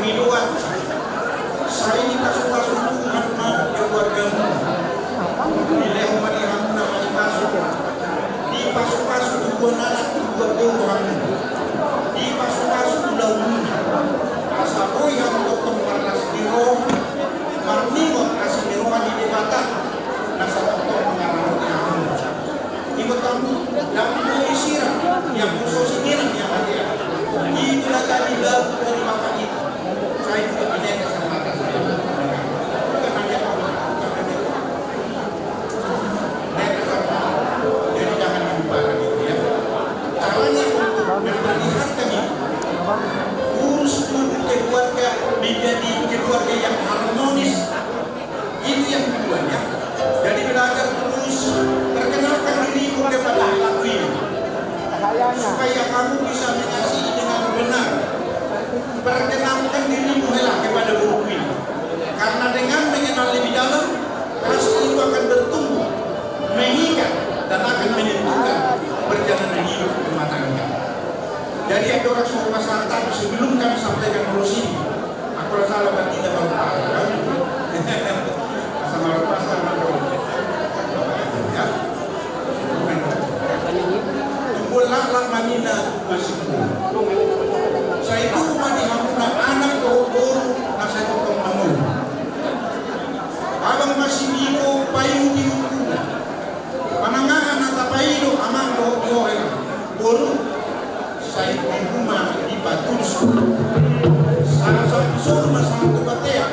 kami doa saya ini kasus-kasus Tuhan mau keluargamu bila umat yang namanya masuk di kasus-kasus Tuhan anak Tuhan Tuhan di kasus-kasus Tuhan asal boy yang untuk warna sediro marningot kasih dirohan di debatan nasa dokter mengarang kamu ikut kamu dan mengisirah yang musuh sendiri yang ada itulah tadi lagu dari makan itu saya juga punya kesempatan bukan hanya kamu bukan hanya saya kesempatan jadi jangan dilupakan itu ya caranya untuk memperlihatkan itu urus keluarga menjadi keluarga yang harmonis itu yang kedua ya jadi belajar terus perkenalkan dirimu kepada pelaku ini supaya kamu bisa mengasihi dengan benar perkenalkan dirimu kepada guru ini karena dengan mengenal lebih dalam pasti itu akan bertumbuh mengikat dan akan menentukan perjalanan hidup rumah tangga. Jadi ada orang suku Selatan sebelum kami sampaikan terus ini aku rasa lebat tidak baru tahu kan sama lepas sama ya tumpullah manina masih saya itu rumah di Hamuna anak baru nasa tokong namun abang masih biko payung di hukum panangahan nata payung amang doa baru saya rumah di Batus salah satu sore masalah tukatea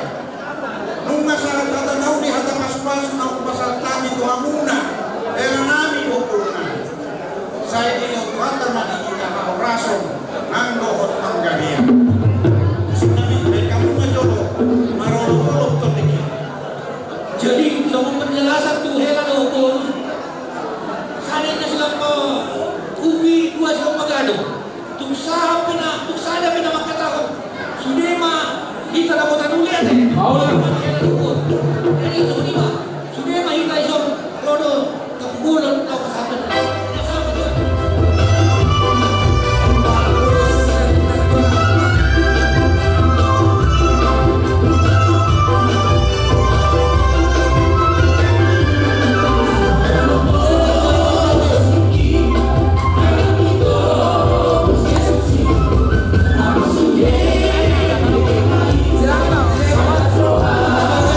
nung masalah kata nau di hata mas-mas nau pasal kami tu Hamuna nami ukurna saya ini hata mati kita mau rason nanggo hot manggaria tsunami mereka menjolo marolo topik jadi sama penjelasan tuh helan ukur sana selama ubi dua selama gaduh tuk sada pina makataho sudema kita dapat anulian Allah ukur jadi itu lima sudema kita isom rodo kebulan atau kesatuan Jangan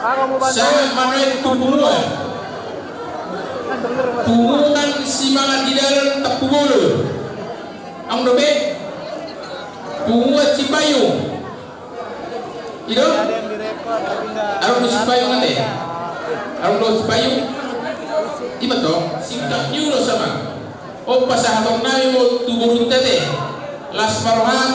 Sangat menaik tumbuhan. Tumbuhan simangat di dalam tak pugolo. Ang dobe, punguat si payung. Ito? Arong si payung ate. Arong si payung. Iba to, singkat nyulo sama. O pasahatong namin mo tuburun tate. Las maruhan,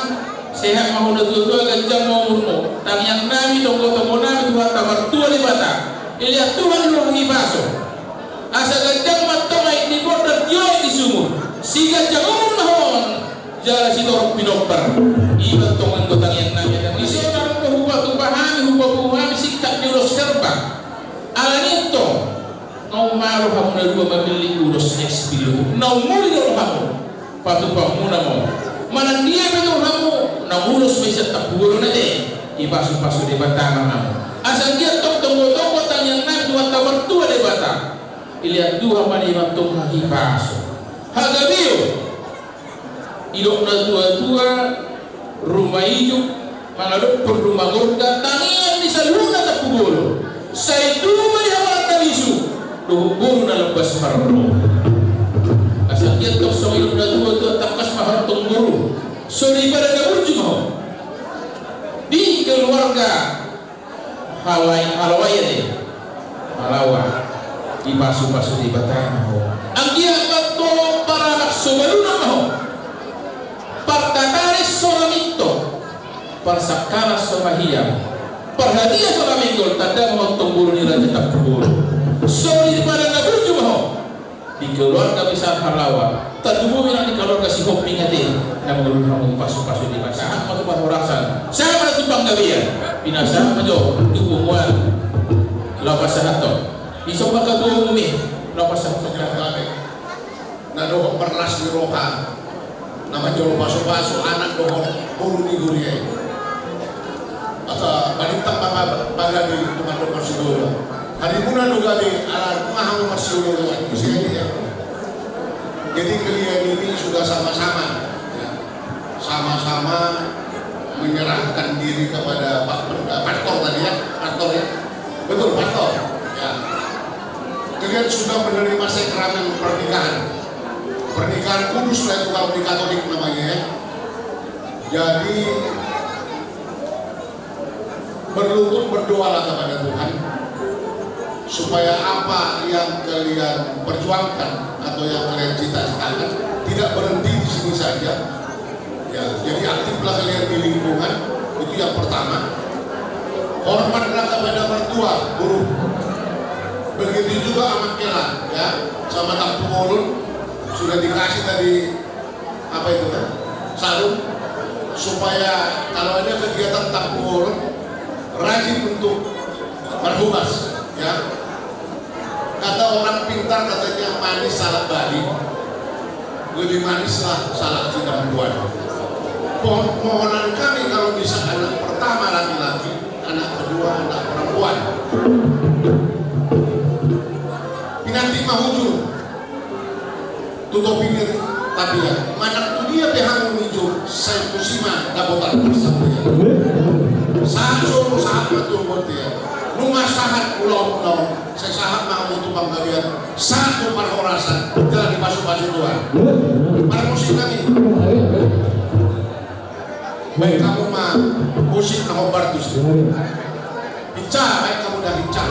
sehat mahuna tua ganjang maumurmo. Tangyang namin, tonggo-tonggo namin, Tuhan tamar tua di bata. Ilihat Tuhan lu mengibaso. Asa ganjang matongay ni bordat yoy di sumur. Si ganjang umur nahon. Jala si torok pinokbar. Ibat tongan gotang yang namin. Isi orang ko huwa tupahami, huwa puhami, sikap nyulos serba. Ala nito, ngau maruh hamu na dua mabili ulos ekspilio. Nau muli na hamu, patupang muna mo. Mana dia betul kamu na ulos may sa tapuro na de. Ipaso-paso de batang kamu. Asal dia tok tonggo-tonggo tanyang na dua tabar tua de batang. Ilihat dua manimang tong hipaso. Hagabiyo. Idok na tua-tua rumah hidup mangadok per rumah gorga tanian di saluna tapugolo. Say duma yang matalisu. Dohuguro na lepas marro. Asal dia tok so idok na tua-tua takas mahartong guru. So daripada gabur juga di keluarga halawaya deh. Halawa di pasu-pasu di batang. Ang dia kato para naksobaluna mo. Partakaris soramito Parsakara somahia Perhatian soramito tanda mohon tunggul ni raja tak kubur. Sorry pada nabuju mo di keluarga besar Halawa terdubu minang di keluarga si Hoping ati na mengelurang pasu-pasu di masahan matupan horasan sama natupang gabian pinasa majo tubuh mua lapas sahato isok magkatuong umi lapas sahato na dohong perlas di roha nama jolo paso-paso anak dohong puru di guriay atau balintang baga di teman-teman masih hari muna juga di alat mahal masih dulu jadi kalian ini sudah sama-sama sama-sama menyerahkan diri kepada pastor tadi ya pastor ya betul pastor ya kalian sudah menerima sakramen pernikahan kudus lah itu kalau di Katolik namanya ya. Jadi berlutut berdoalah kepada Tuhan supaya apa yang kalian perjuangkan atau yang kalian cita-citakan tidak berhenti di sini saja ya. Jadi aktiflah kalian di lingkungan, itu yang pertama. Hormatlah kepada mertua guru, begitu juga amat kela ya sama tak pengurun sudah dikasih tadi apa itu kan sarung supaya kalau ada kegiatan tak pengurun rajin untuk berhumas ya. Kata orang pintar katanya manis salad bali lebih manislah salad tidak buat. Permohonan kami kalau bisa anak pertama laki-laki, anak kedua anak perempuan. Pinanti mahujur tutup pinggir tapi ya manak tu dia behang menuju saya kusima dapotan bersama sahur sahabat tu buat dia rumah sahat pulau saya sahat mau untuk panggabian satu parhorasan jalan di pasu-pasu Tuhan para musik kami baik kamu mah musik nah obartus bica baik kamu dah bica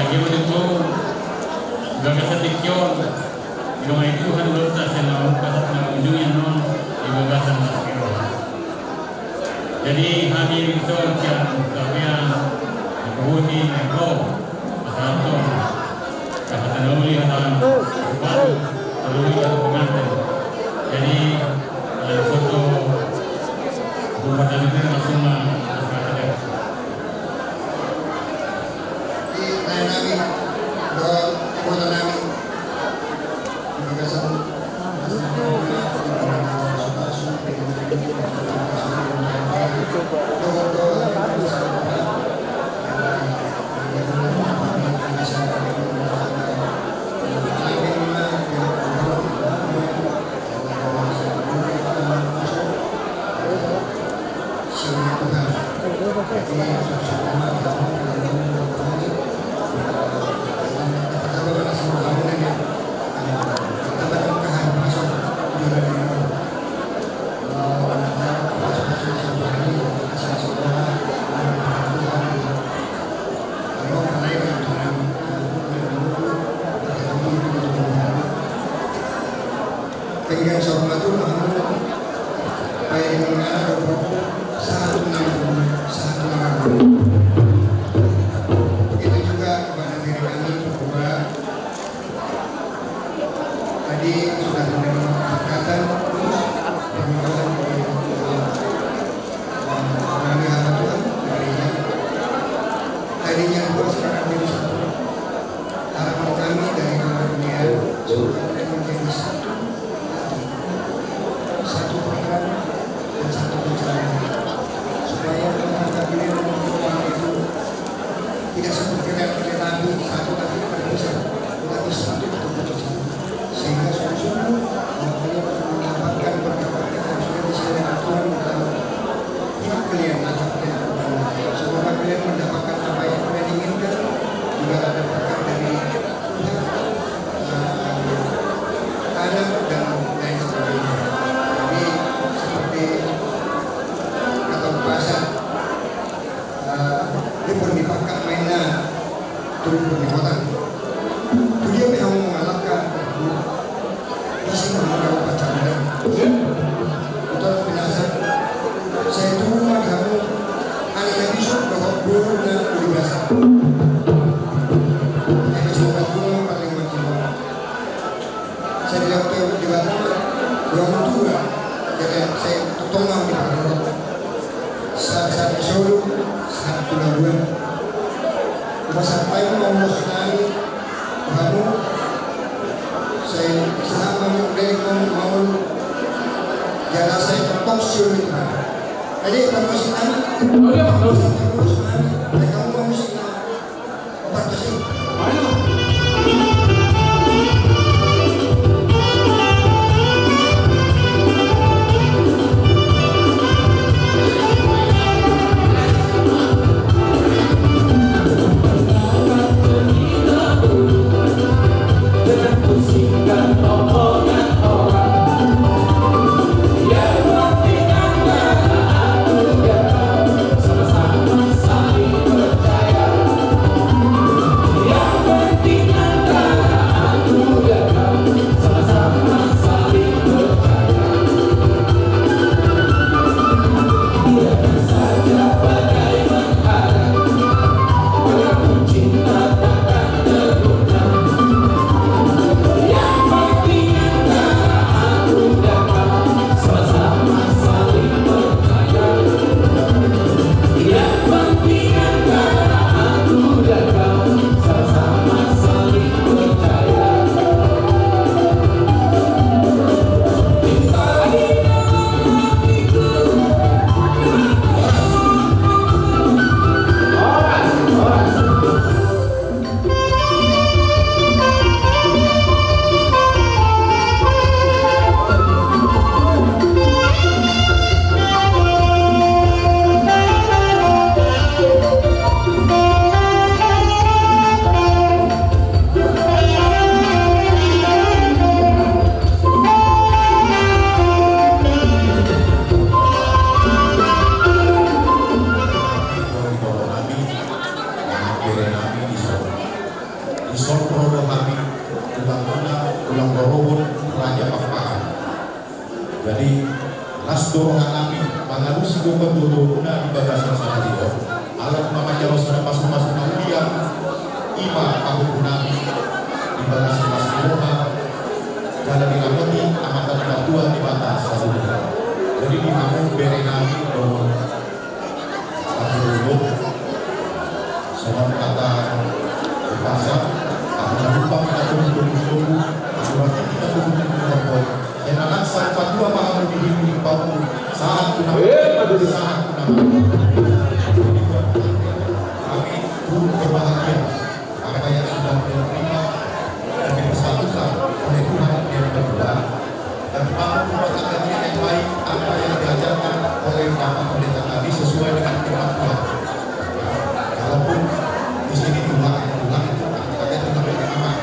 Tagibo dito, gagasatik yun. Yung ay Tuhan Lota sa naukas ng ujung yan nun, ibagasan na sikiro. Jadi kami ito siya sabihan, nagpuhuti na ito, masato, kapatanuli ang bago, taluwi ang pangante. Jadi, foto, bumatalit na langsung na nakakadek. Tayo namin, ibutan namin. Ibagasan. Kailangan sa mga ito, ay sa ating mga Begitu juga kepada diri kami bahwa tadi sudah menerima kesempatan permohonan kami hamba Tuhan darinya. Tadinya dua sekarang menjadi satu. Harapan kami dari dunia supaya menjadi satu pikiran dan satu pencerahan supaya menghadapi pertemuan itu tidak seperti kereta api satu tapi berpisah, tetapi satu betul-betul satu. Sehingga sungguh-sungguh mendapatkan berkat yang sudah disediakan Tuhan dalam hidup kalian nantinya. Semoga kalian mendapatkan apa yang kalian inginkan, juga ada berkat dari Tuhan, anak dan lain sebagainya. Jadi seperti kata bahasa dia berdipakat mainnya turun berdipakat dia memang mengalahkan isi mengalahkan pacarnya betul penjelasan saya itu rumah kamu anak yang besok bahwa buruknya udah biasa ini semoga Tuhan paling maksimal saya bilang ke juga orang tua jadi saya tolong di Padang saat Solo saat Pulabuan sampai mau sekali kamu saya selama mulai mau jalan saya ketok sulit jadi kamu senang kamu mau senang apa sih Sama-sama saling percaya. Yang di Sorprodo kami ulang Dorobon Raja Papahan. Jadi las dorongan kami pangalu si gubernur Dodona di bagasan sana dia alat mama jauh sana masuk-masuk dia ima aku kunami di bagasan Masiroma jalan di Lamoni amatan batuan di batas jadi di kamu berenami doon aku dulu sama kata bahasa aku lupa kita tunggu aku rasa kita tunggu dan anak saya dua paham di bawah saat saat kami turut berbahagia apa yang sudah diterima dan dipersatukan oleh Tuhan yang berdua dan bangun rumah tangga yang baik apa yang diajarkan oleh Bapak Pendeta tadi sesuai dengan firman Tuhan. Kalaupun di sini tulang itu katanya tulang yang aman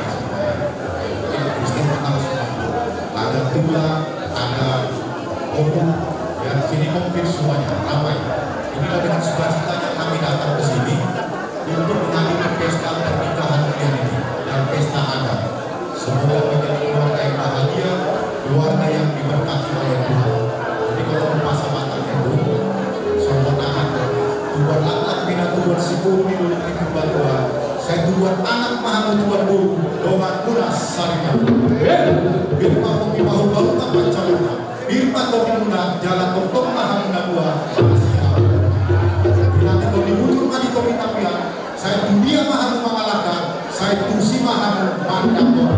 ini Kristen pertama ada tulang, ada komun, ya sini komplit semuanya ramai. Inilah dengan sukacitanya kami datang ke sini untuk menghadiri pesta pernikahan kalian ini dan pesta adat. Semoga menjadi keluarga yang bahagia, keluarga yang diberkati oleh Tuhan. Jadi kalau masa matang itu, sempurnakan Tuhan anak bina Tuhan sibuk di dunia ini Tuhan. Saya Tuhan anak maha Tuhan dulu, doa kunas sarina. Birma kopi bahu bahu tak pancaluna. Birma kopi muna jalan kopi maha muna buah. Nanti kopi muncul mati kopi tapian. Saya dunia maha mengalahkan. Saya tusi maha mandang doa.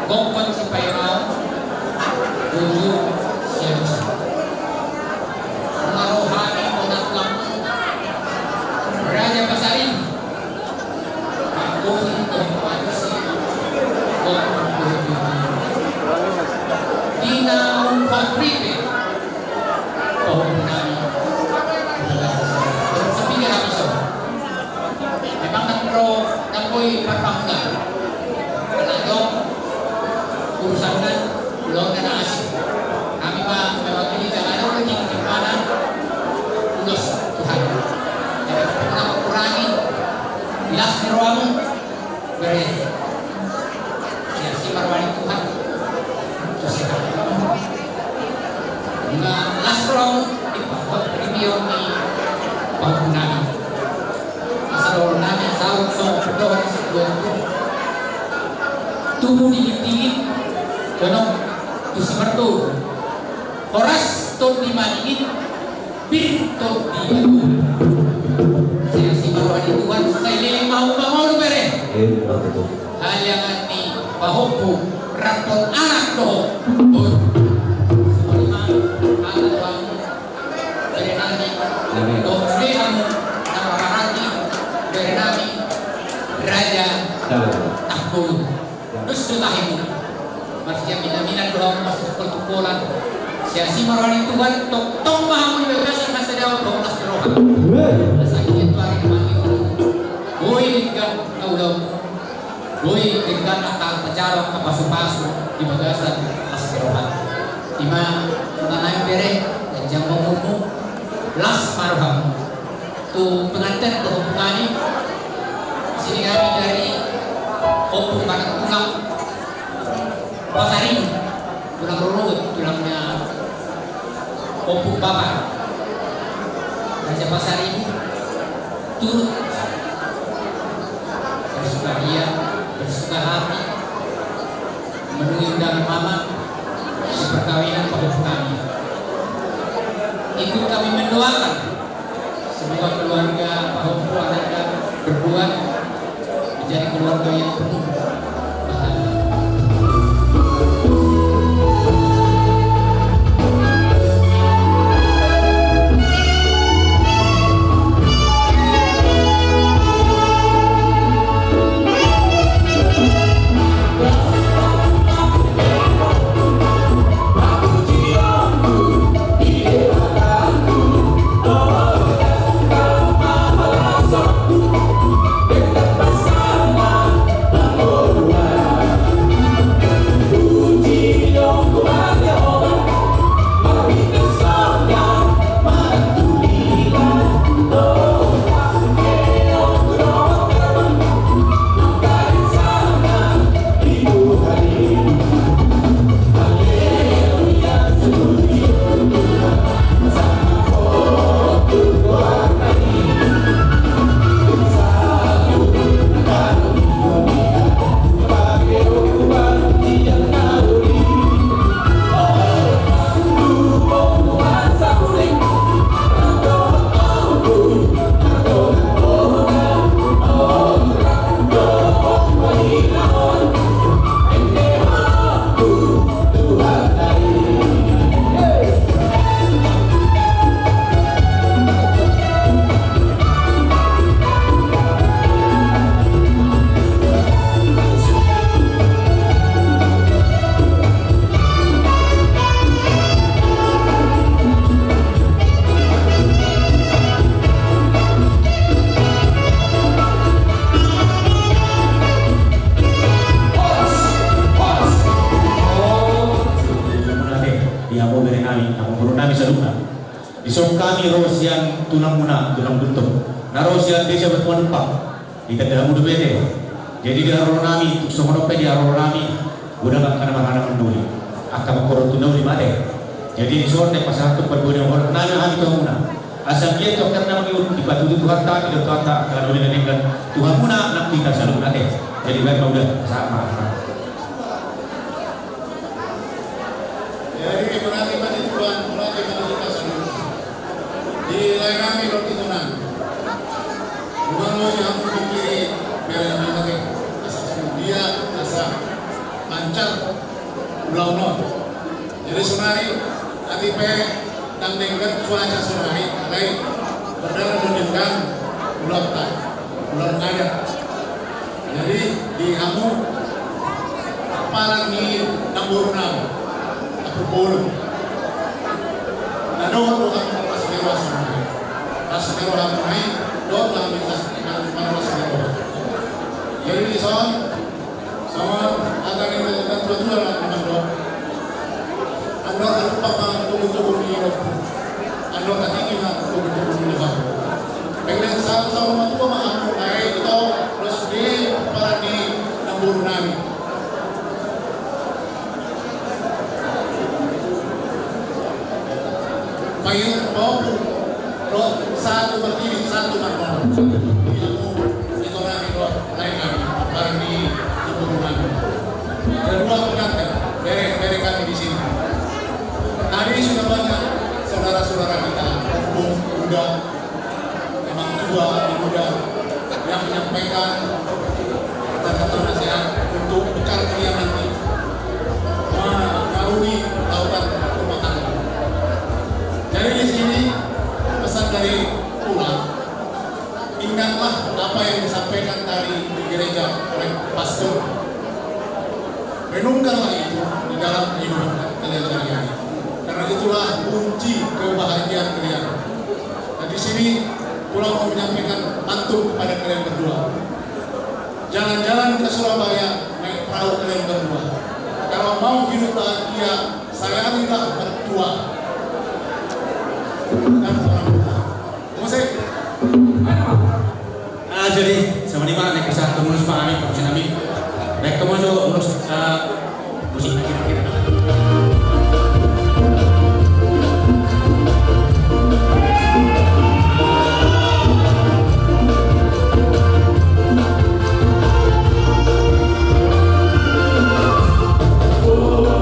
Gongkon si Pairao, Uyu Siyansa. Marohani Monatlang, Raja Pasarin, Agung Kompansi, Gongkon Dina Fabripe, Pahunani, sabi nga kami siya. Memang nakoy parpangga. Kanadong, urusan na, ulang na naasip. Kami mewakili ano lagi gimana ulos Tuhan. Jadi kita mengurangi bilas di ruang beri. Ya si marwani Tuhan. Sosial. Nah, lasrong di video ni bangunan. Asal nami tahu berdoa sebelum tubuh dingin donong tu semertu horas ton di maningin pintu di saya si marwani Tuhan saya liling mau bere hal yang ni bahoku raton anak doh semua anak bang bere nani doh kamu nama marati bere nani raja takbul terus sutahimu masih mina doang masuk pertukulan siya si marwani Tuhan tong mahamu bebasan masa daw 12 roha sakit itu hari kemarin boy tinggal tahu boy tinggal akal pacarok ke pasu-pasu di bagasan asroha ima nanay bere dan jam umum las marham tu pengantin tu hubungani sini kami dari Opung Banak Tulang Pasaring tulang runut tulangnya Opung Bapak Raja Pasaring turut bersukaria bersuka hati menunggu mama si perkawinan pada kami. Ikut kami mendoakan semoga keluarga Pak Opung Ananda berdua menjadi keluarga yang penuh bahagia. Isong kami rosian tunang muna, tunang bentuk. Na rosian desa bertuan pak. Kita dalam muda bete. Jadi dia aror nami, tuk somonope dia aror nami. Udah gak kena marana menduli. Akan mengkorot tunang di mate. Jadi di sorte pasal tu perbuatan orang nana kami tuh muna. Asal dia tuh karena mengiur di batu itu Tuhan tak, tidak Tuhan tak. Kalau boleh dengan Tuhan muna, nak kita selalu nate. Jadi baik kau udah sama. Jadi berarti pada Tuhan, berarti pada kita selalu. Di lain kami roti tunang. Bukan lo yang memilih bela memilih asal dia asal lancar Pulau Non. Jadi sunari ATP dan dengan cuaca sunari baik berdana dengan Pulau Tai, Pulau Ngada. Jadi di kamu parang ni nambur nam aku bolu. Dan doa pas kira sunari, pas kira hamai doa lah minta mana kira. Jadi di sana sama ada yang betul-betul lah teman-teman. Anda lupa tunggu-tunggu ni, anda tadi kita tunggu-tunggu ni lah. Pengen sama tu mah naik itu terus di para di nambur nami. Payung bau, roh satu berdiri satu mana. Itu nami roh lain nami para di nambur nami. Kedua pengantin, beri kami di sini. Hari sudah banyak saudara-saudara kita, hukum muda, memang tua, muda, yang menyampaikan kata-kata nasihat untuk bekal kalian nanti mengarungi lautan rumah tangga. Jadi di sini pesan dari pulang, ingatlah apa yang disampaikan tadi di gereja oleh pastor. Renungkanlah itu di dalam hidup kalian sehari-hari. Karena itulah kunci kebahagiaan kalian. Nah di sini pulau mau menyampaikan pantun kepada kalian berdua. Jalan-jalan ke Surabaya naik perahu kalian berdua. Kalau mau hidup bahagia, sayangilah mertua dan orang tua. Musik. Jadi sama ni mana nak kisah temu Pak Amin, Pak Amin. Baik kamu tu urus musik kira-kira. Oh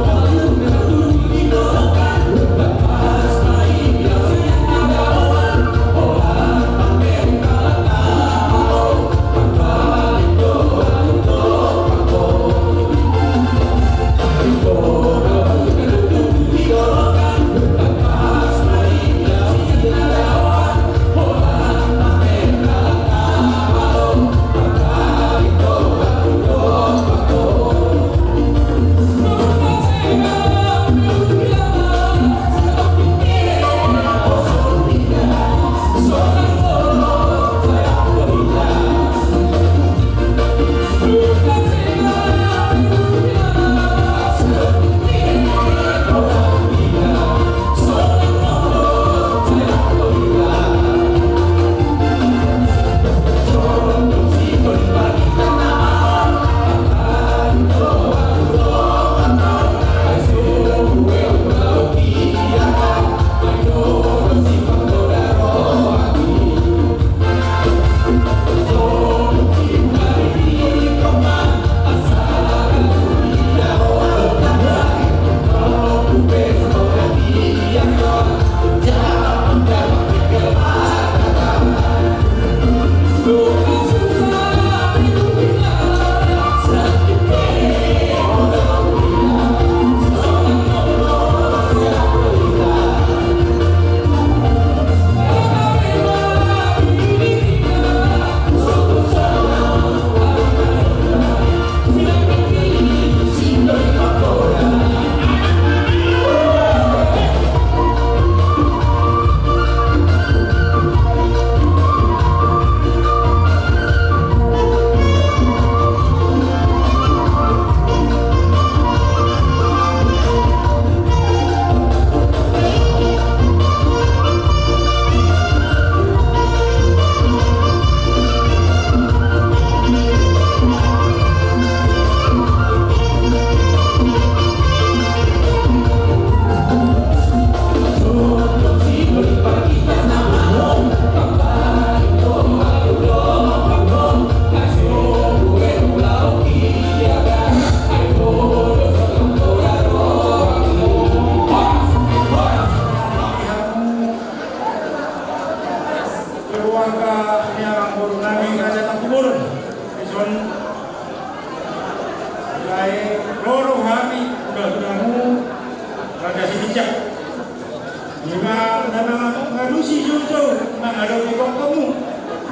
Kadusi Jojo mengadu di kamu.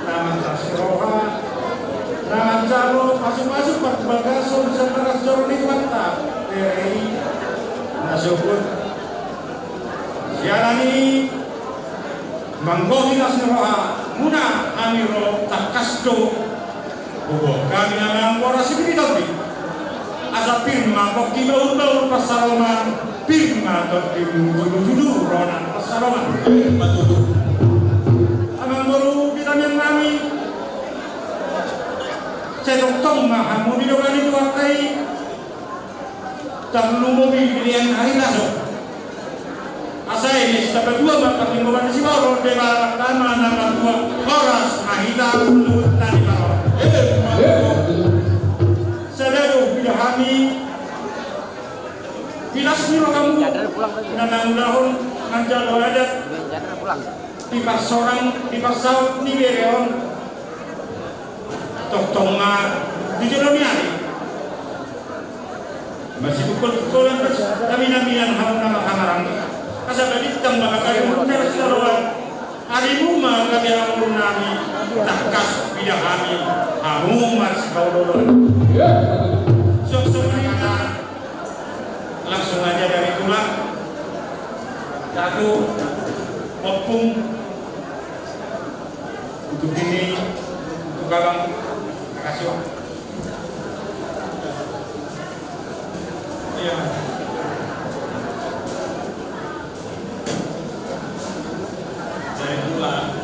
Nama Tasroha, nama Jalo, masuk-masuk Pak Bagasun, setelah Joro di Mata, dari Nasubut. Sialani Manggohi Tasroha, Muna Amiro Takasdo, Bobo kami nama Mora Sibiri Asa firma kok kibaul-baul pasaloman firma atau judul ronan pasaloman amang baru kita yang kami cetong mahamu di depan itu wakai tak lu mobil pilihan hari langsung asa ini sudah berdua bakal lingkungan si baru dewa nama dua horas mahita menurut tani baru Saudara bila kami bila semua kamu nanang-nahon nanjal adat di pasorang di pasau di bereon tok-tonga di jeramiani masih pukul-pukulan kami namian hal nama kamarang asal tadi tambah kayu benar saluran harimu mah kami amur nami takas bila kami hamu masih kau dolon sok-sok kita langsung aja dari tulang satu opung untuk ini untuk galang kasih waktu iya dari tulang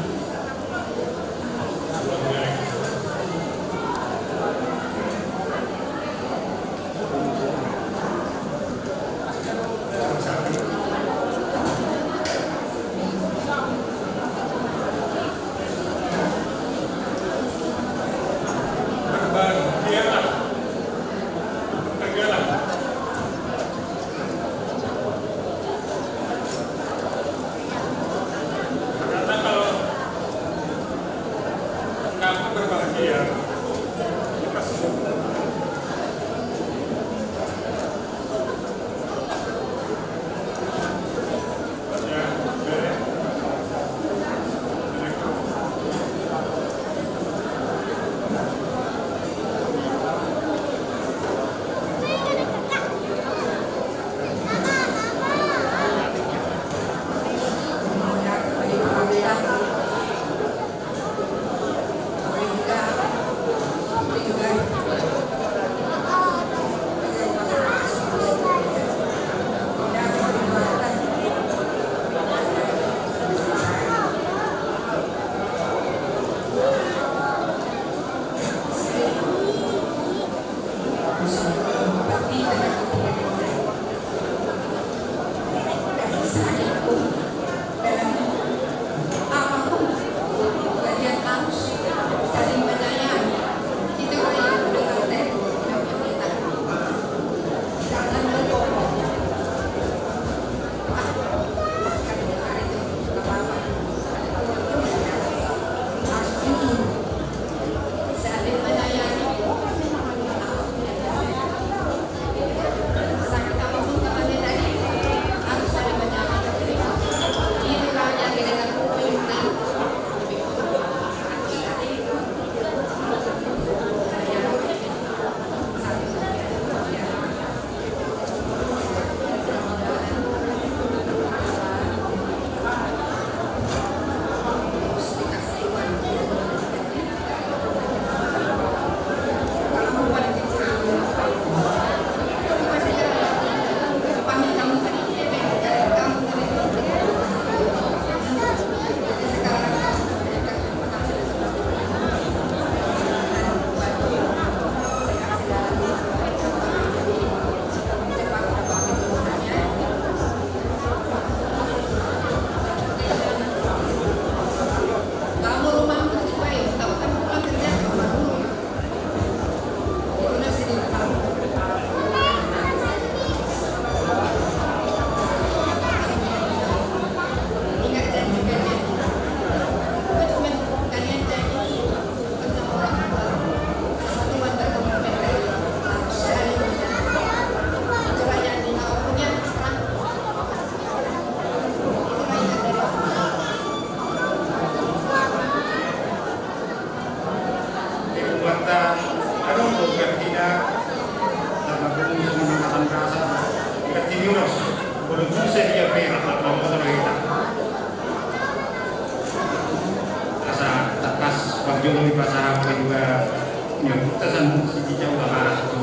kesan si Jawa Barat itu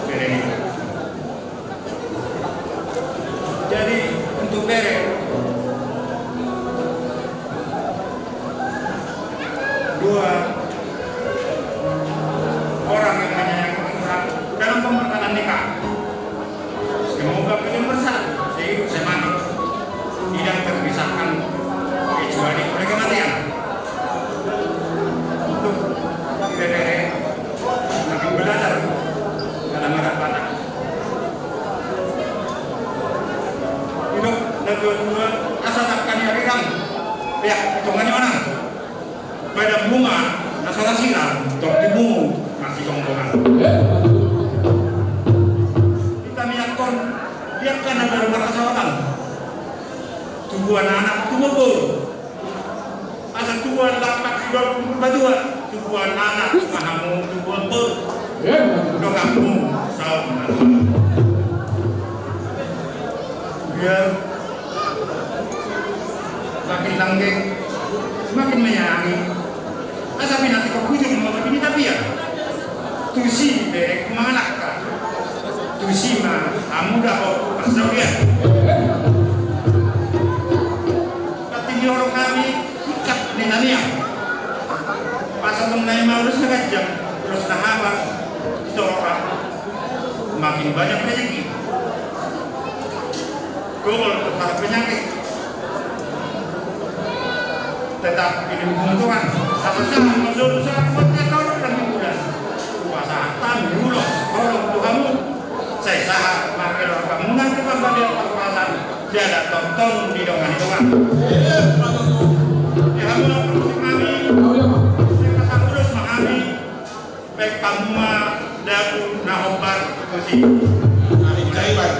bere. Jadi untuk bere dua orang yang menyayangkan dalam pemberkatan nikah. Semoga kalian bersatu sehidup semati, tidak terpisahkan kecuali oleh kematian. Untuk bere makin belajar dalam hadapan hidup dan dua asal takkan yang ya hitungannya mana? Pada bunga nasalah silam untuk dibunuh masih tongkongan. Kita miyakon biarkan ada rumah kesawatan. Tubuhan anak tubuh bol. Asal tubuhan lapak hidup berdua. Tubuhan anak mahamu tubuhan bol. Udah kamu sama. Biar makin langgeng, semakin menyayangi. Asabi nanti kau kujung mau begini tapi ya, tusi berek kumanakka, tusi mah amuda kau pasal dia. Tapi orang kami ikat nenania, pasal mengenai maulus jam terus nahabat, ditolak, makin banyak rezeki. Gol para penyakit. Tetap ini menguntungkan. Sama-sama masuk usaha kuatnya kalau dan mudah. Puasa tam dulu, kalau Tuhanmu saya sah makin orang bangunan kita pada perpuasan tiada tonton di dongan Tuhan. Ya kamu produksi kami, saya kata terus mengambil baik kamu dagu nahobar musik. Hari ini baik.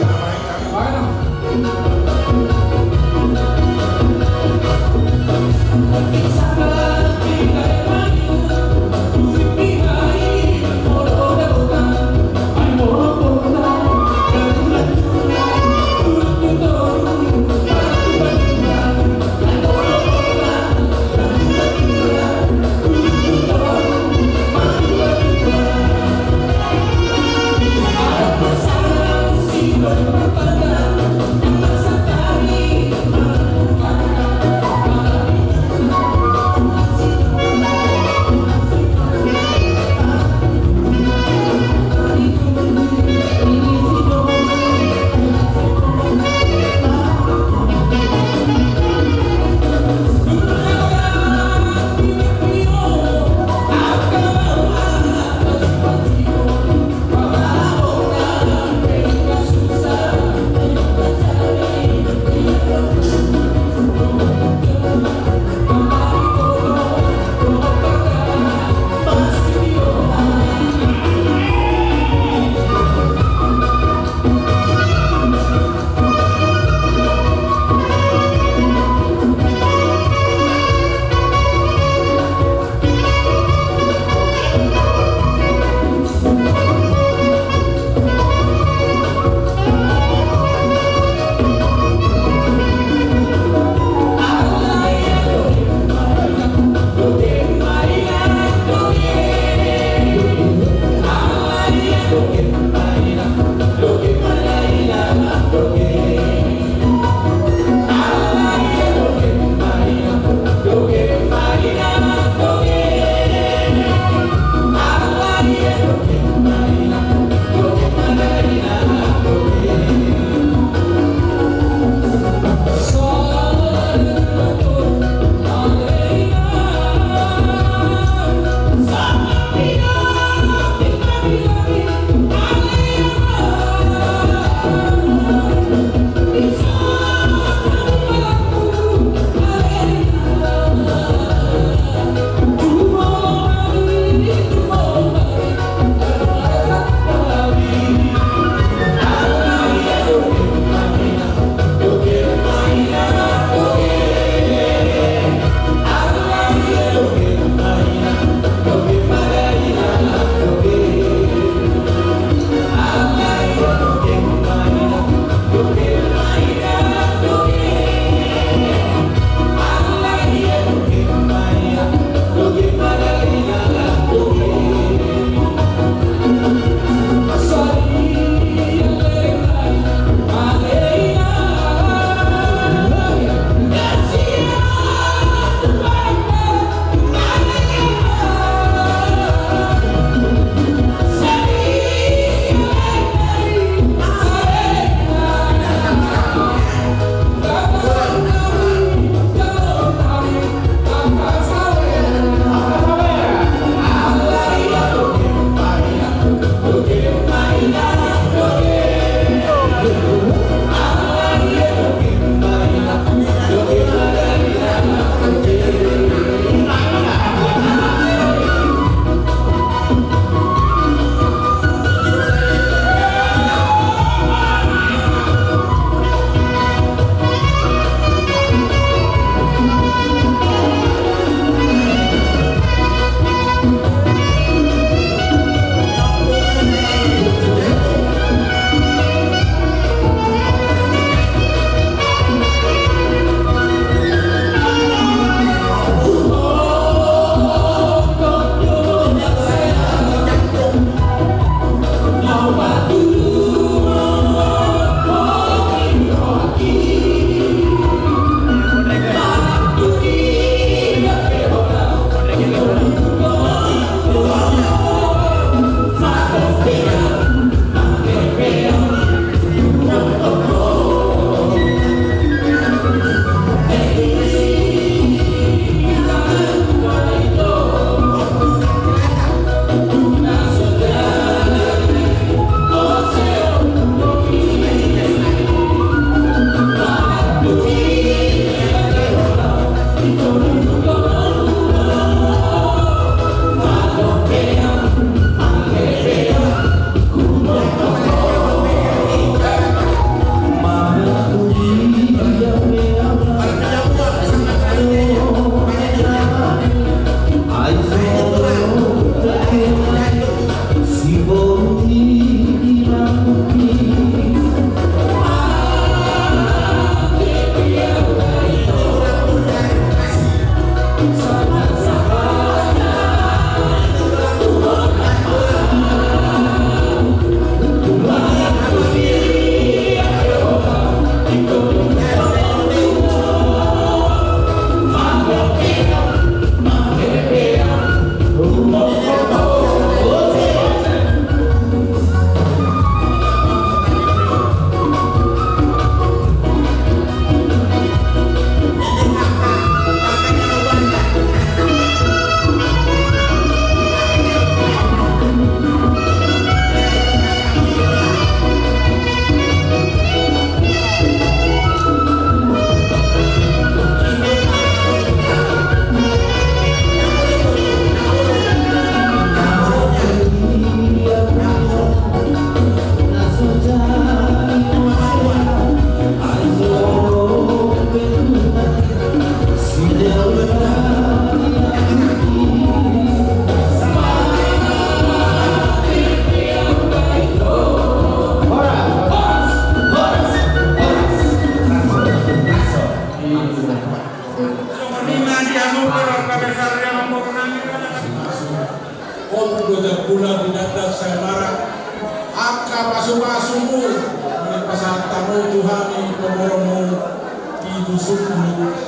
tusuk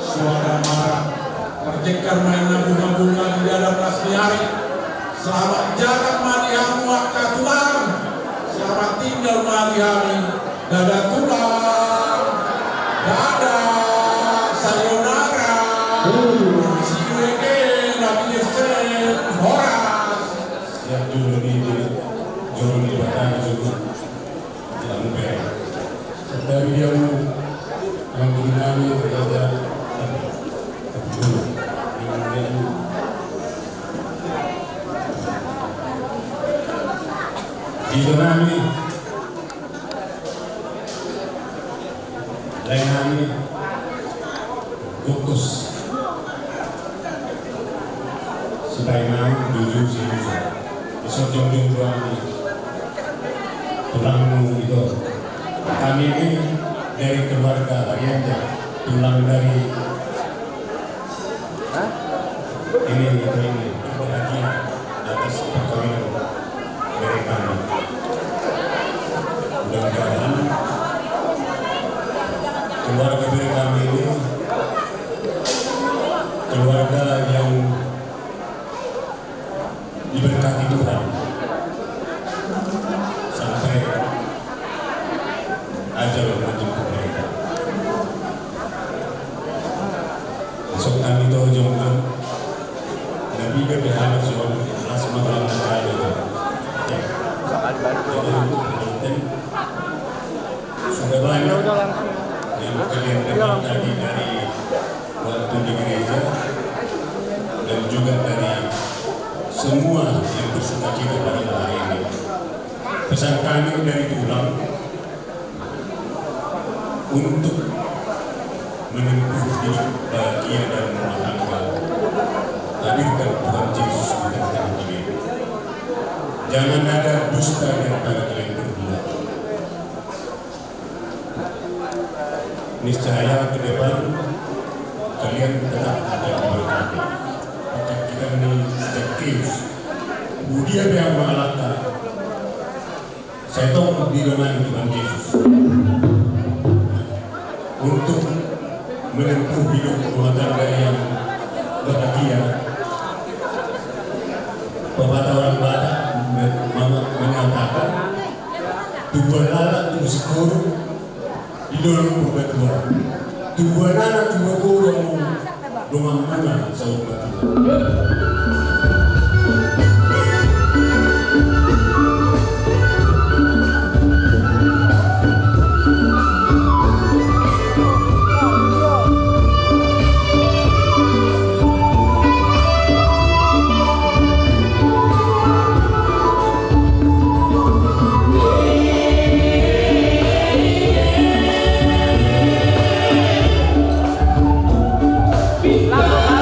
suara marah. Pertekar mainan bunga-bunga di dalam hari. Selamat jalan mariamu akar tulang. Selamat tinggal hari. Dadah tulang. Dadah. Sayonara. See you again. Lagi Yesus. Horas. Siap dulu nih. Jom di batang juga. Tidak mungkin. Dari dia yang mengenali berada dulu. Dinami lainami kukus sebagaimana tujuh sini besok jom tulangmu itu kami ini dari keluarga Arianda tulang dari ini bahagia atas perkawinan mereka. Mudah-mudahan keluarga mereka ini keluarga yang diberkati Tuhan sampai ajal menjemput mereka. Besok kami tahu jom-jom Nabi berbicara soal asma dalam negara itu. Sudah banyak yang kalian dapat tadi dari waktu di gereja dan juga dari semua yang bersuka cita pada hari ini. Pesan kami dari tulang untuk menempuh hidup bahagia dan rumah tangga. Hadirkan Tuhan Yesus di tengah ini. Jangan ada dusta di antara kalian berdua. Niscaya ke depan kalian tetap akan diberkati. Maka kita ini Zekius, Budia yang mengalahkan. Saya tahu di rumah Tuhan Yesus untuk menempuh hidup rumah tangga yang bahagia. Bapak orang Batak menyatakan tubuh anak tubuh sekuru di dalam berdua. Tubuh anak tubuh kurang rumah mana sahabat. Lagu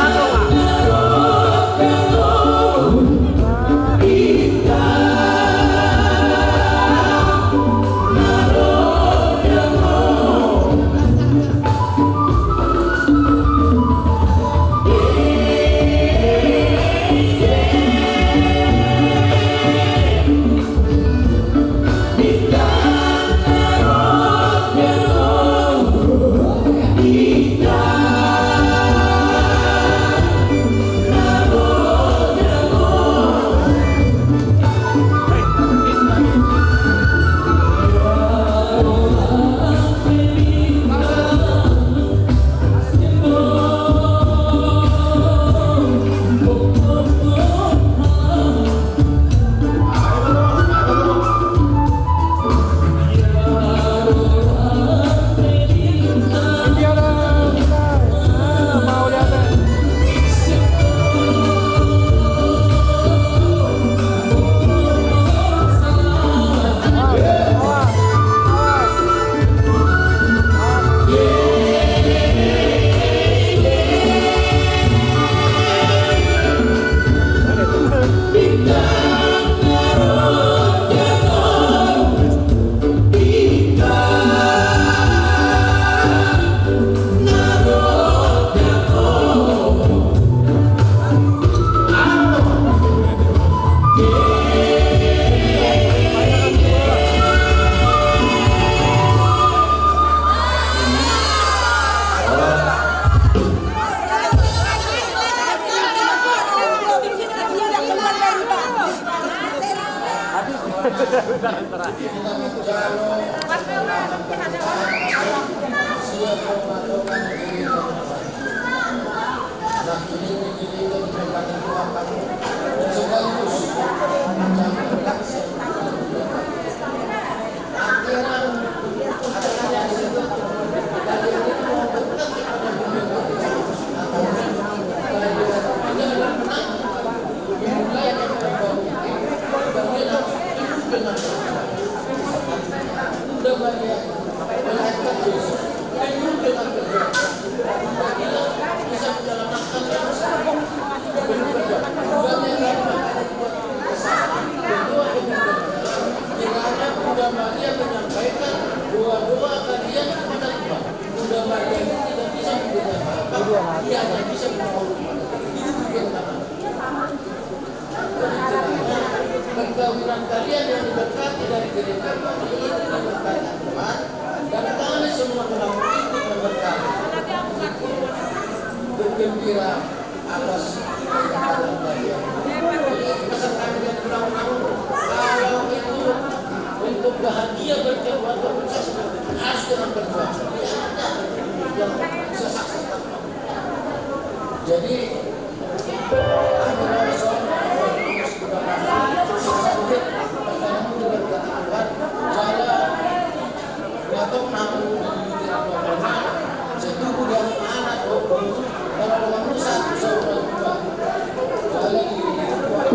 udah banyak melahirkan Yesus penuh dengan perjuangan. Bisa menyelamatkan bangsa. Penuh perjuangan. Tujuannya adalah makanya buat kesalahan. Berdoa dengan benar. Kiranya Bunda Maria menyampaikan doa-doa kalian kepada Tuhan. Bunda Maria itu tidak bisa memberikan apa-apa. Dia hanya bisa menolong. Itu tujuan utama. Pergaulan kalian yang diberkati dari gereja kami ini diberkati Tuhan, dan kami semua telah ikut memberkati, bergembira atas kehadiran kalian. Jadi pesan kami yang ulang-ulang, kalau itu untuk bahagia berkeluar berproses harus dengan berpuasa. Tidak ada yang sesak-sesak. Jadi kami rasa sakit, bagaimana berkata Tuhan, jalan ngatok namu di Rabbana, setubuh dan anak doa, kalau dengan Musa saudara Tuhan, jalan di Tuhan.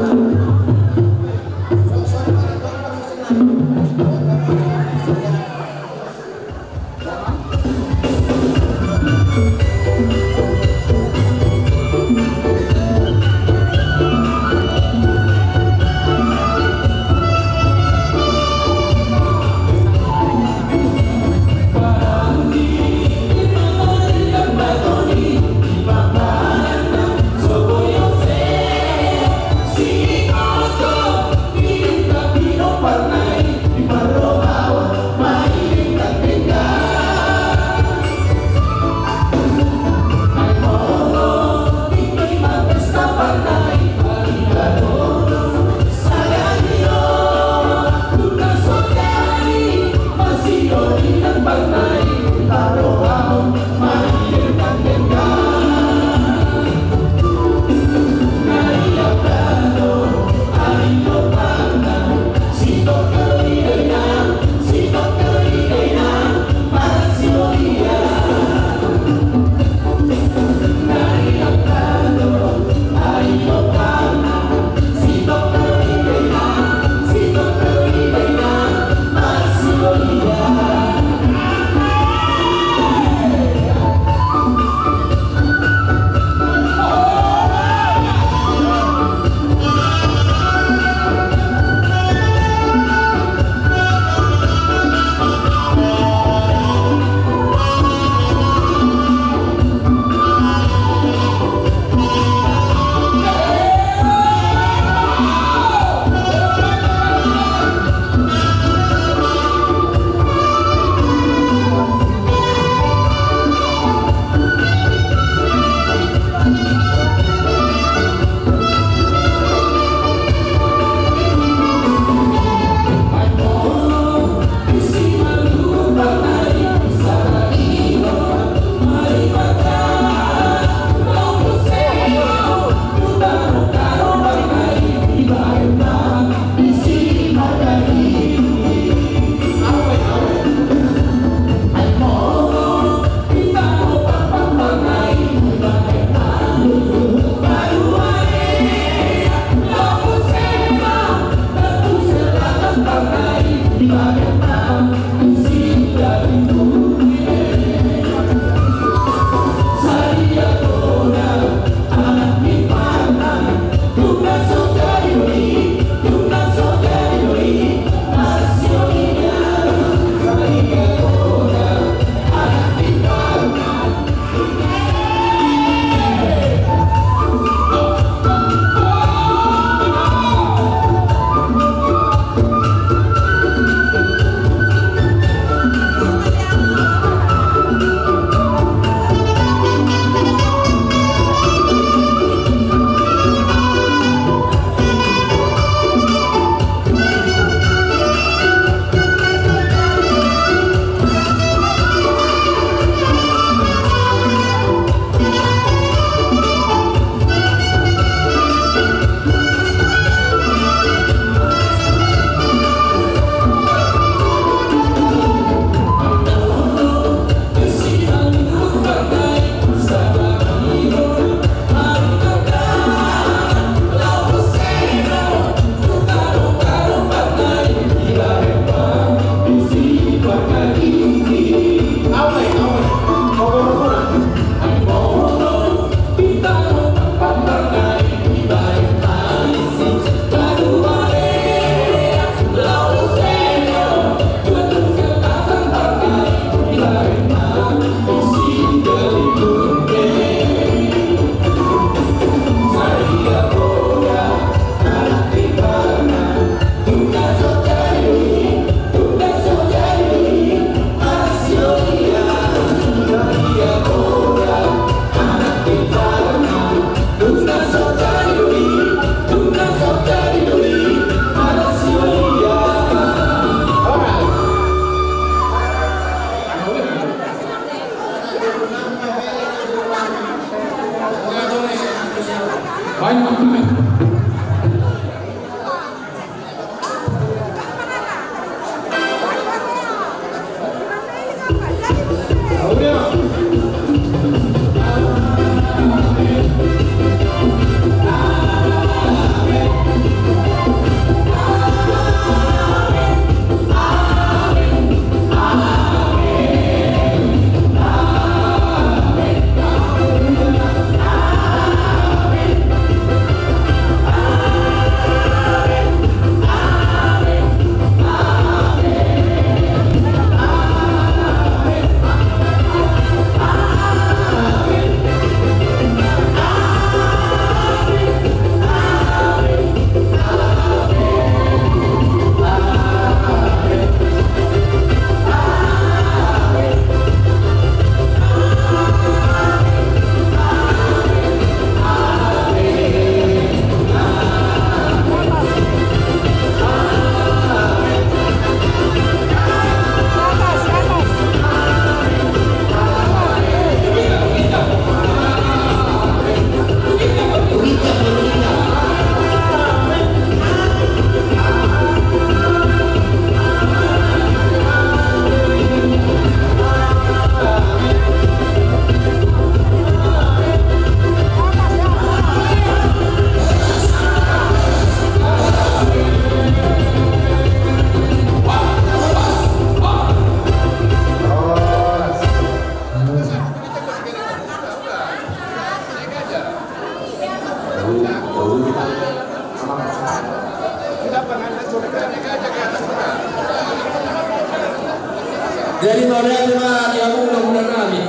Jadi maunya cuma dia mudah-mudahan kami.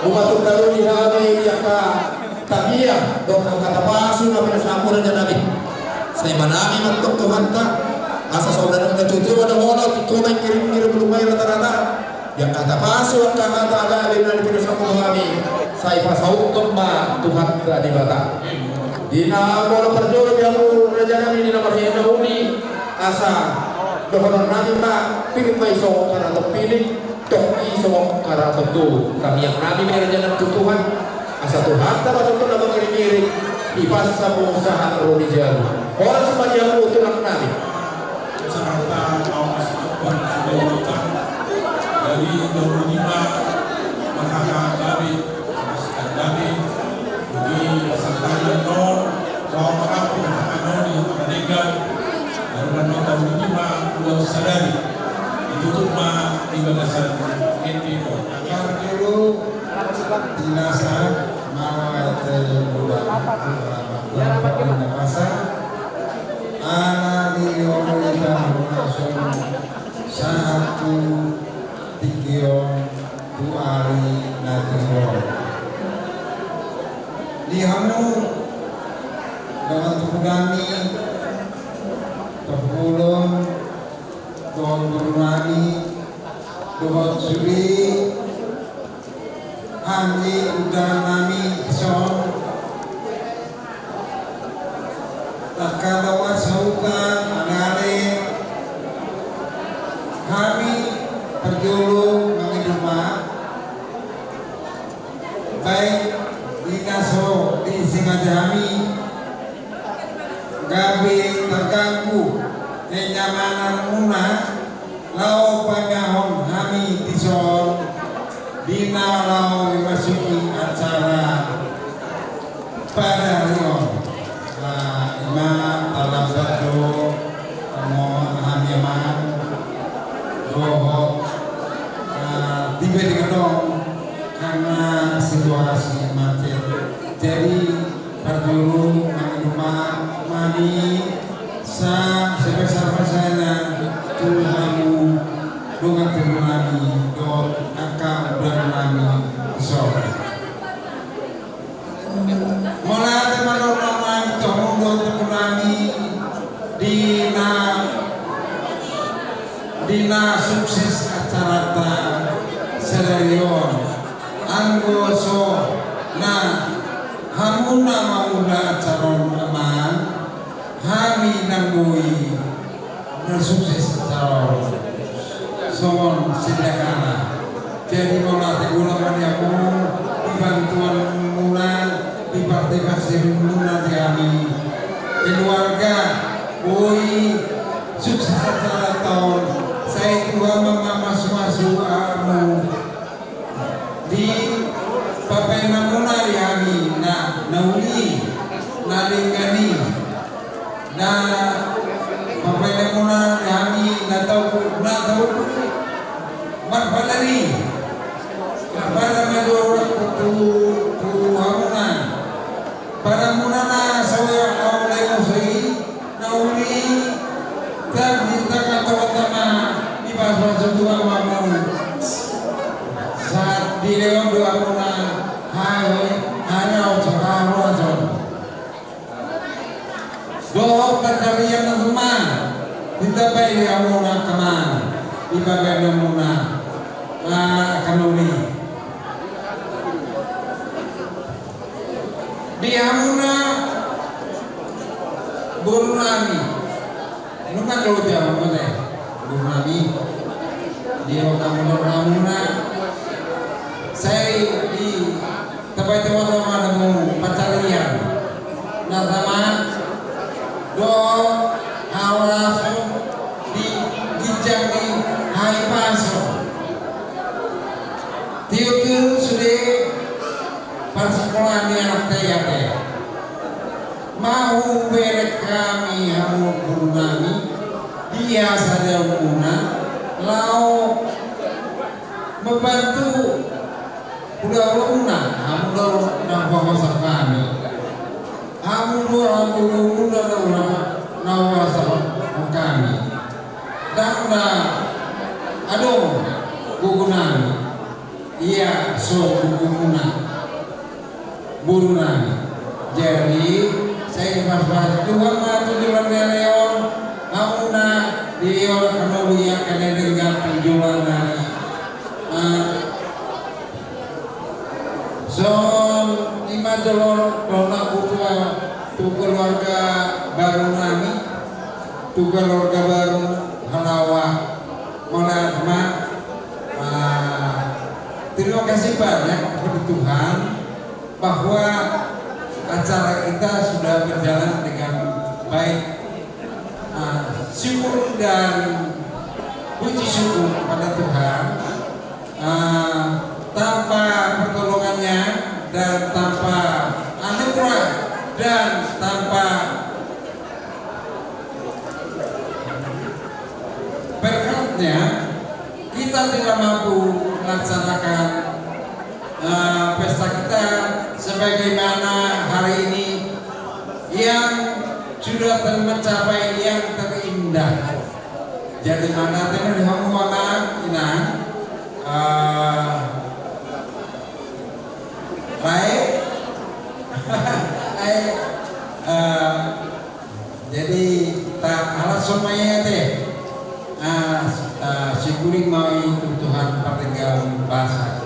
Bukatuk daruni kami dia ka tabiya dok kata pasu kami nasamu dan nabi. Saya manami matuk Tuhan ta. Asa saudara na cucu ada hono tutunan kirim-kirim lumai rata-rata. Yang kata pasu kata ada dengan pinasamu kami. Saya pasau kemba Tuhan tadi bata. Dina bola perjolo yang raja kami di nomor yang dahulu asa dokonon nabi ta pilih maiso karena terpilih tok iso karena tentu kami yang nabi raja Tuhan asa Tuhan ta pasal tu nama kiri-kiri ipas sabu usaha rodijal orang semua jamu tulang nabi serta kaum asyikan sudah dari 25 maka kami asyikan kami di Santana Nor kaum mengaku Anoni meninggal dan tahun 5 bulan sadari ditutup di bagasan ini agar dulu dinasa mawat bulan masa ana di omita langsung satu tikion tuari natiro dihamu dengan tukudani terpulung Tuhan Burmani Tuhan Suri Hanji udah nami son takalawa saukan ngale kami perjulu kami rumah baik di kaso di Singajami gabi terganggu kenyamanan muna lau panyahon kami disol dina lau memasuki acara pada rion imam dalam satu kami imam doho tiba di gedung karena situasi macet jadi perjulu kami rumah mani sebesar-besarnya Tuhanmu dengan terulami dot akan berulami sore mulai teman-teman tahun dot terulami dina sukses acara ta serion anggoso nah hamuna mamuda acara aman kami nangui bersukses secara soal sederhana jadi melatih ulama yaku dibantuan mula di partai kasih mula kami keluarga boy sukses secara tahun saya juga masuk amu di papai namuna kami na nauli nalingani na papai muna kami na tahu barbalari para madura tu hamuna para muna na saya oleh musai nauli dan kita kata-kata di bahasa kedua mamu saat di leon dua muna hanya ucapan rojon doa perkalian teman kita bayi amuna teman di bagian amuna kanuni di amuna Burmani bukan kalau dia amuna Burmani dia amuna saya di tempat teman-teman mau pacaran nah teman do awas di gijang di hai paso tiup sudah pas sekolah ni anak saya mau berek kami hamu Burmani dia saja guna lau membantu udah guna hamu lau nafas kami hamu nawas kami dan aduh gugunan iya so gugunan burunan. Jadi saya pas Tuhan mah tujuan leon mauna di orang kemulia kena dengan tujuan dari so lima telur dona putua tu keluarga baru nami tu keluarga baru halawa molarma. Terima kasih banyak kepada Tuhan bahwa acara kita sudah berjalan dengan baik. Syukur dan puji syukur kepada Tuhan. Tanpa pertolongannya dan tanpa anugerah dan tanpa berkatnya kita tidak mampu melaksanakan pesta kita sebagaimana hari ini yang sudah mencapai yang terindah. Jadi mana teman hamuana ina baik jadi tak alat semuanya teh syukuring mau Tuhan pertinggalan bahasa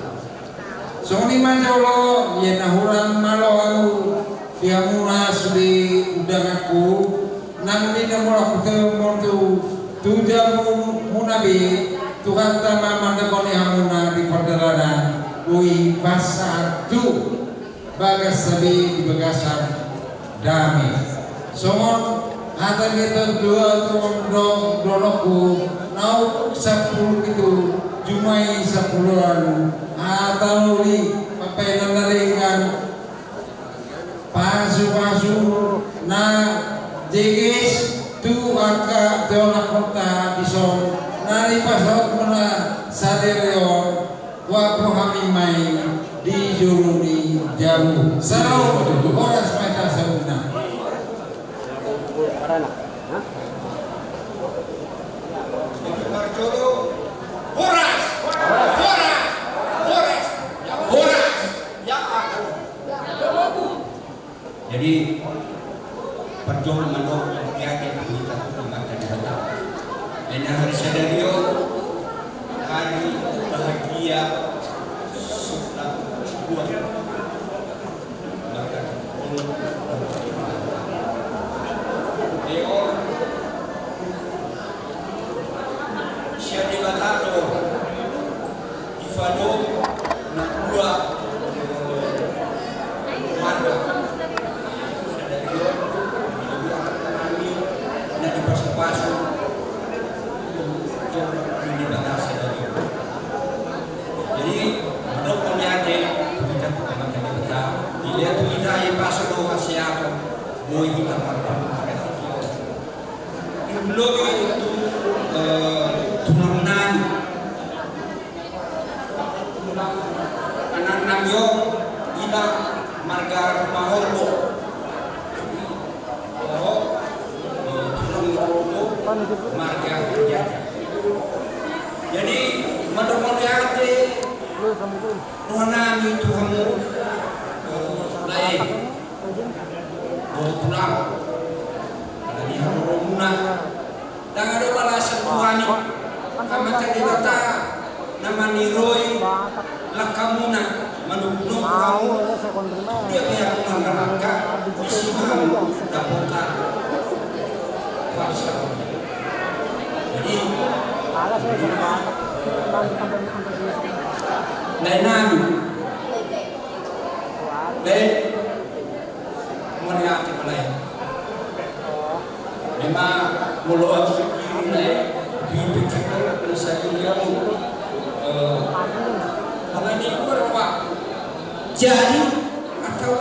Soni manjolo ya nahuran malo alu dia muna sudi udang aku nang di namula kutu tujamu munabi Tuhan tama mandekoni hamuna di perjalanan ui pasar tu bagas sabi di bagasan dami somon hata kita dua tuang dolokku nau 10 itu jumai 10-an ataluli papai nandaringan pasu na jegis tu aka teona kota dison nari pasot mena sadereon wapo hamimai di juruni jauh sarau horas mereka sabuna Horas. Jadi perjuangan mandor yakin kita akan datang. Dan hari Sadario hari bahagia sudah buat maka Deo siapa batado ifado na dua marga na dipasu-pasu ini batasi dari jadi menurut kami kita dilihat kita yang pasuk doa siapa boy kita pakai belum itu turunan anak-anak yo ina marga mahorbo marga kerja. Jadi menurut Tuhan itu kamu lain pulang dari Harumuna dan ada balasan Tuhan kami tadi kata nama niroi lakamuna menunggu kamu dia yang menanggalkan isi kamu dapatkan kuasa. Jadi lain nami lain melihat mulai memang mulut ini dipikirkan saya yang ini berapa jadi atau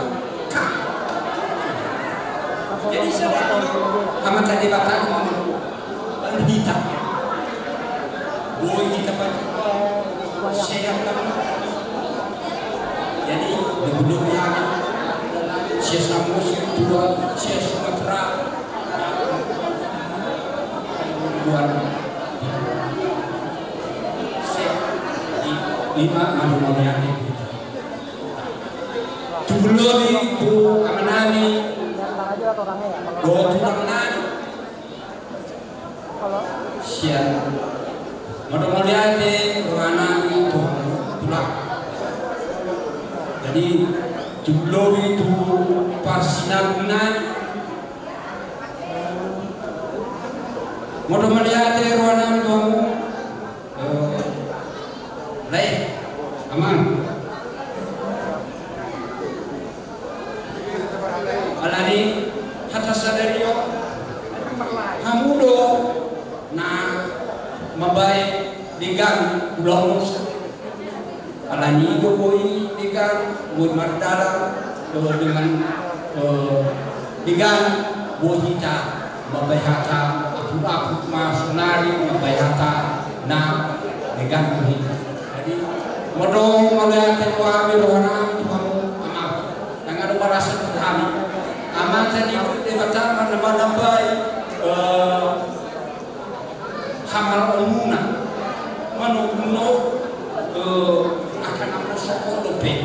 kah jadi saya amat tadi batal lalu hitam boy kita pakai saya jadi sebelumnya saya Samus dua saya Sumatera luar ima manumonani. Tubulori tu kamanani, do tu kamanani. Sian manumonani kamanani tu pulang. Jadi tubulori tu parsinangan. Modo melihat ruangan tuamu, lain, aman. Alani hatta sadario, hamudo na mabai digang ulang alani doi digang buat mardara dengan digang bohita mabai hata. Aku masunari membayata na dengan ini. Jadi modong melihat keluar rohana Tuhan amat. Yang ada merasa Tuhan amat tadi dikata menambah hamal umuna manuno akan apa sokong dope.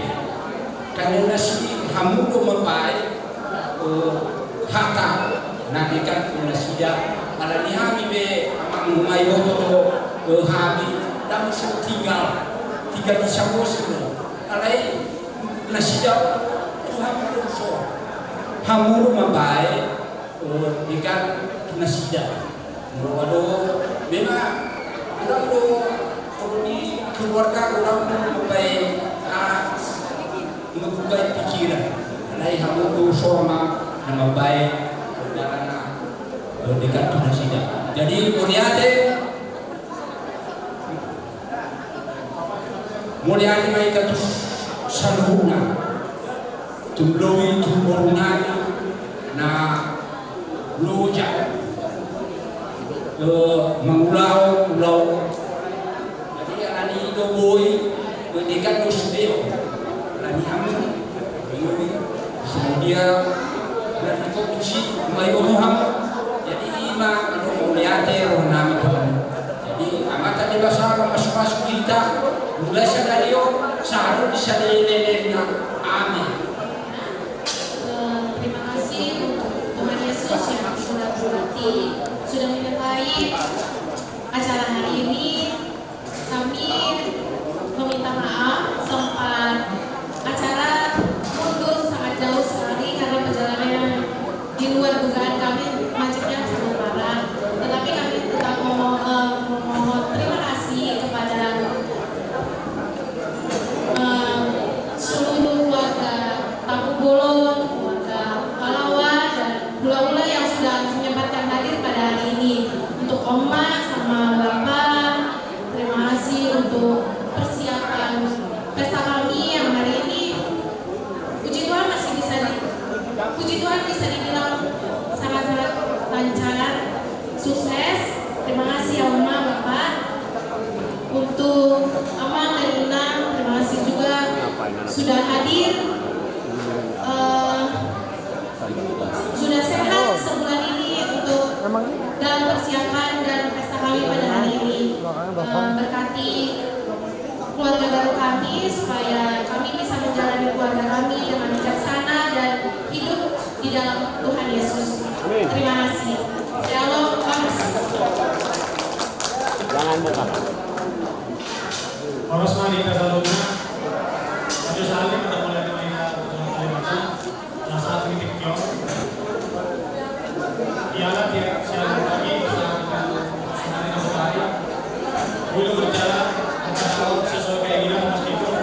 Karena nasi hamudo membaik hata nanti kan nasinya. Ala ni hami be amang mai boto hami dam tinggal di sambos itu. Alai nasiya Tuhan berdoa. Hamur mabai ikan nasiya. Murado bena orang do kalau di keluarga orang mabai membuka pikiran. Alai hamur do soma mabai dekat Tuhan sida. Jadi muliate mai katus salhuna tumlowi tumorunani na loja mangulau ulau. Jadi ani do boy dekat do sudeo ani hamu dia dan itu tusi mai orang. Jadi ima kalau melihat rohani Tuhan. Jadi amatan di bahasa masuk kita mulai sadario seharusnya bisa dilelehnya. Amin. Terima kasih untuk Tuhan Yesus yang sudah berarti sudah menyertai acara hari ini. Kami meminta maaf sempat acara mundur sangat jauh sekali karena perjalanannya di luar dugaan kami. Tetapi kami tetap memohon terima kasih kepada seluruh keluarga Tapu Bolon, keluarga Palawan dan Hula-Hula yang sudah menyempatkan hadir pada hari ini. Untuk Oma sama Bapak, terima kasih untuk persiapan pesta kami yang hari ini. Puji Tuhan bisa dibilang sangat-sangat lancar. Sukses, terima kasih ya Oma, Bapak. Untuk Amang dan Inang, terima kasih juga sudah hadir. Sudah sehat sebulan ini untuk dalam persiapan dan pesta kami pada hari ini. Berkati keluarga baru kami supaya kami bisa menjalani keluarga kami dengan bijaksana dan hidup di dalam Tuhan Yesus. Terima kasih. Shalom. Jangan buka. Oras mari kita salurnya. Pada saat ini kita mulai dengan Kalimantan. Yang saat ini tikyo. Ialah tiap siang pagi bersama dengan sekali. Boleh berjalan sesuai keinginan meskipun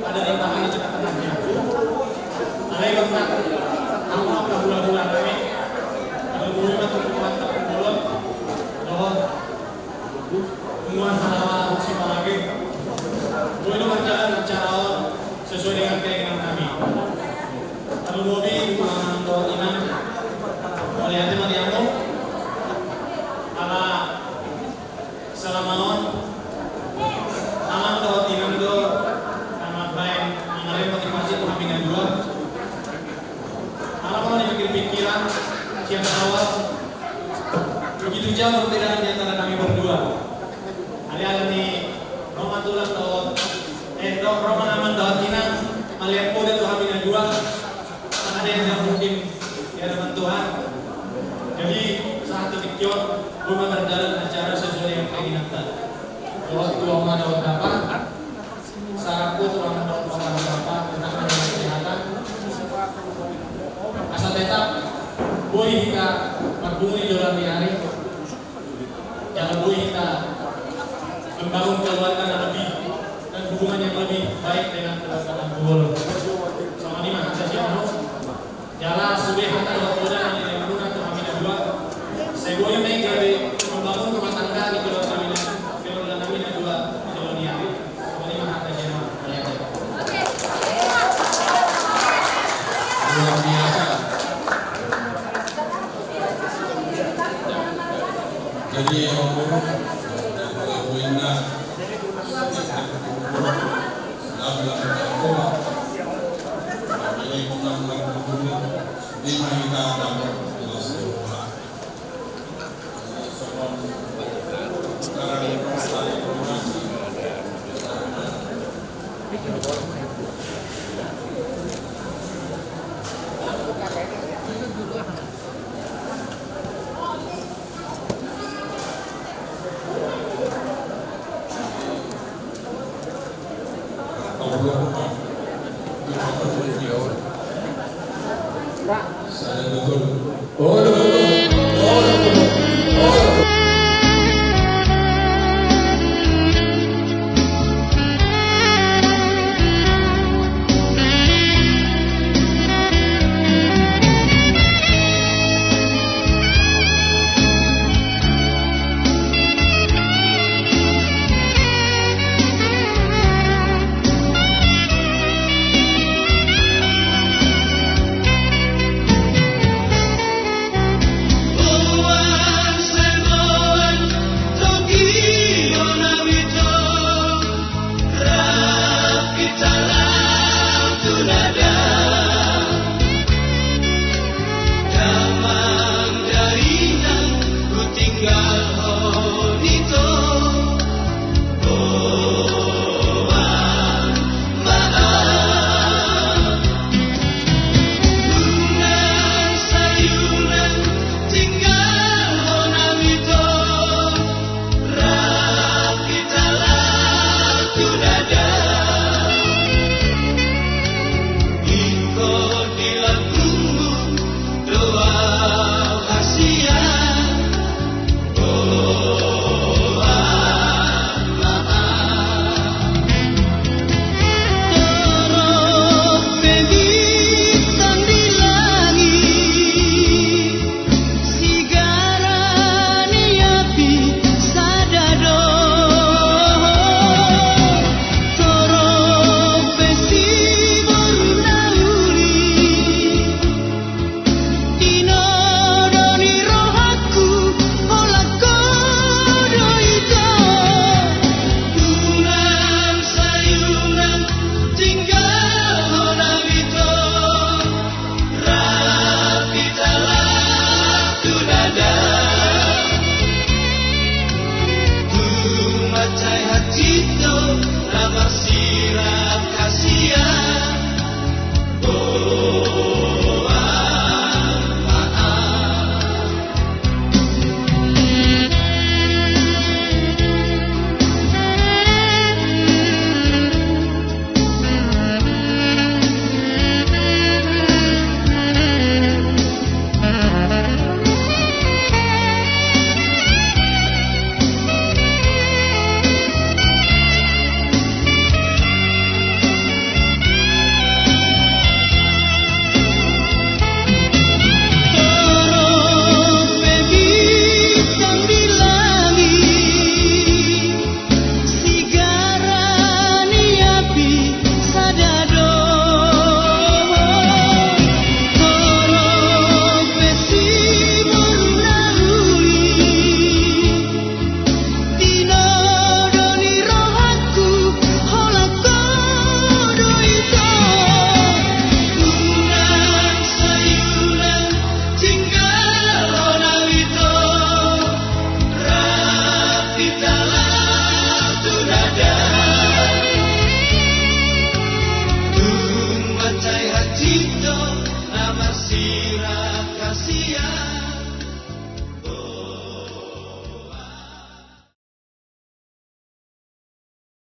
ada rintangan di tengah-tengahnya. Ada yang tentang apa bulan-bulan kami. Ada bulan untuk mantap bulan. Temuan halaman si lagi. Boleh berjalan secara sesuai dengan keinginan kami. Kalau Bobi untuk Imam oleh hati Mariamu ala Salamaon aman untuk Imam itu nama baik mengalami motivasi pengambilan dua. Alam kalau dipikir-pikiran siapa awal begitu jauh perbedaan di antara kami berdua. Ada ni Romatulan atau tua ada berapa, sarapku tulang ada berapa tentang kesehatan. Asal tetap boleh kita berbunyi jalan di hari. Jangan boleh kita membangun keluarga yang lebih dan hubungan yang lebih baik dengan keluarga dan guru. Sama lima kita siapa? Jalan sudah kita lakukan yang menggunakan kami dua. Saya boleh mengajar membangun rumah tangga di keluarga kami dua jalan di hari. Sama lima kita siapa? Luar biasa. Jadi Om Guru dan Bu Indah ini kita melakukan di mana kita dapat jelas sekarang saya informasi saya betul. Oh,